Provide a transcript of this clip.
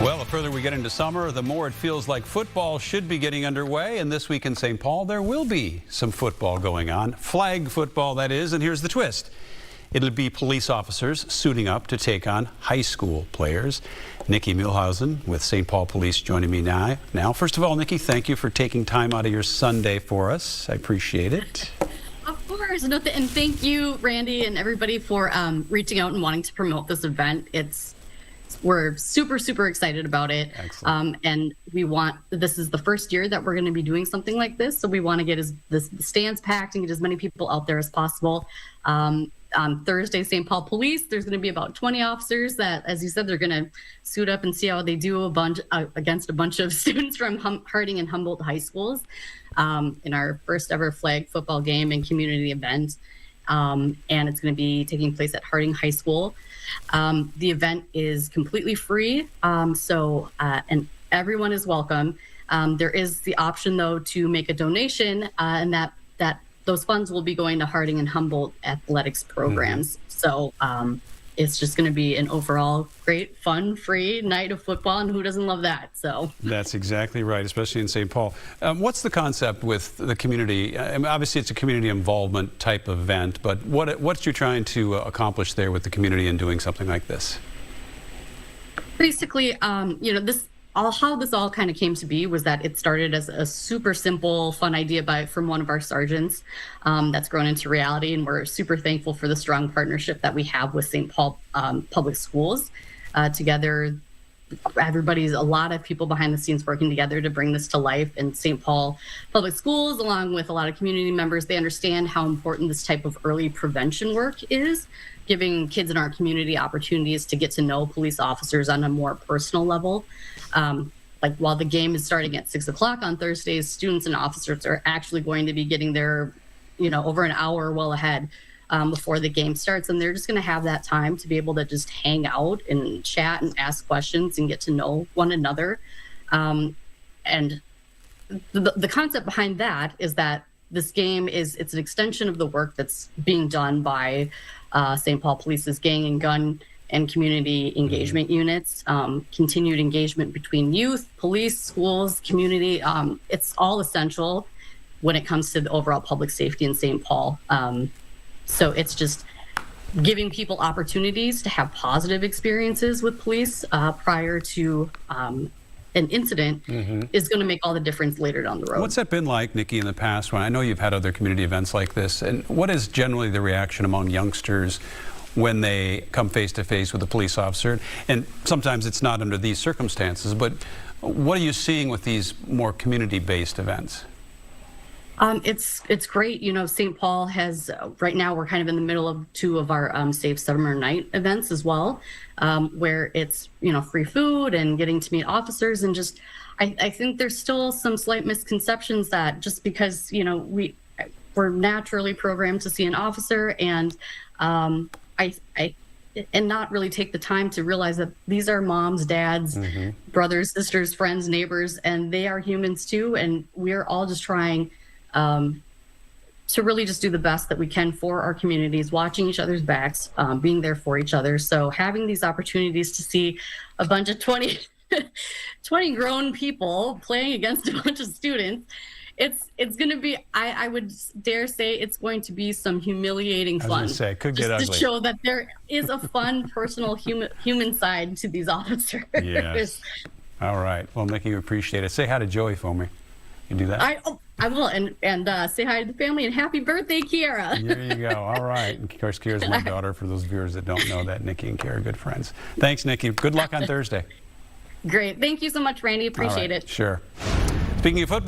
Well, the further we get into summer, the more it feels like football should be getting underway. And this week in St. Paul, there will be some football going on. Flag football, that is. And here's the twist. It'll be police officers suiting up to take on high school players. Nikki Muelhausen with St. Paul Police joining me now. First of all, Nikki, thank you for taking time out of your Sunday for us. I appreciate it. Of course. And thank you, Randy, and everybody for reaching out and wanting to promote this event. We're super excited about it. Excellent. And this is the first year that we're going to be doing something like this. So we want to get the stands packed and get as many people out there as possible. On Thursday, St. Paul Police, there's going to be about 20 officers that, as you said, they're going to suit up and see how they do against a bunch of students from Harding and Humboldt high schools in our first ever flag football game and community event. And it's going to be taking place at Harding High School. The event is completely free, and everyone is welcome. There is the option, though, to make a donation, and that those funds will be going to Harding and Humboldt athletics programs. So it's just going to be an overall great, fun, free night of football, and who doesn't love that? So that's exactly right, especially in St. Paul. What's the concept with the community? I mean, obviously, it's a community involvement type event, but what you're trying to accomplish there with the community in doing something like this? Basically, how this all kind of came to be was that it started as a super simple, fun idea from one of our sergeants that's grown into reality, and we're super thankful for the strong partnership that we have with St. Paul Public Schools. Together, a lot of people behind the scenes working together to bring this to life. And St. Paul Public Schools, along with a lot of community members, they understand how important this type of early prevention work is, giving kids in our community opportunities to get to know police officers on a more personal level. Like while the game is starting at 6 o'clock on Thursdays, students and officers are actually going to be getting there, over an hour well ahead before the game starts. And they're just going to have that time to be able to just hang out and chat and ask questions and get to know one another. And the concept behind that is that this game it's an extension of the work that's being done by St. Paul Police's gang and gun and community engagement units, continued engagement between youth, police, schools, community. It's all essential when it comes to the overall public safety in St. Paul. So it's just giving people opportunities to have positive experiences with police prior to an incident is going to make all the difference later down the road. What's that been like, Nikki, in the past? When I know you've had other community events like this, and what is generally the reaction among youngsters when they come face to face with a police officer? And sometimes it's not under these circumstances, but what are you seeing with these more community-based events? It's great. St. Paul has, right now we're kind of in the middle of two of our Safe Summer Night events as well, where it's, free food and getting to meet officers. And just, I think there's still some slight misconceptions that just because, we're naturally programmed to see an officer and not really take the time to realize that these are moms, dads, brothers, sisters, friends, neighbors, and they are humans too. And we're all just trying to really just do the best that we can for our communities, watching each other's backs, being there for each other. So having these opportunities to see a bunch of 20 grown people playing against a bunch of students, it's going to be, I would dare say it's going to be some humiliating fun. I was going to say, it could get ugly. To show that there is a fun, personal human side to these officers. Yes. All right. Well, Nikki, we appreciate it. Say hi to Joey for me. You do that? I will, and say hi to the family and happy birthday, Kiara. There you go. All right. And of course, Kiara's my daughter, for those viewers that don't know that. Nikki and Kiara are good friends. Thanks, Nikki. Good luck on Thursday. Great. Thank you so much, Randy. Appreciate it. Sure. Speaking of football.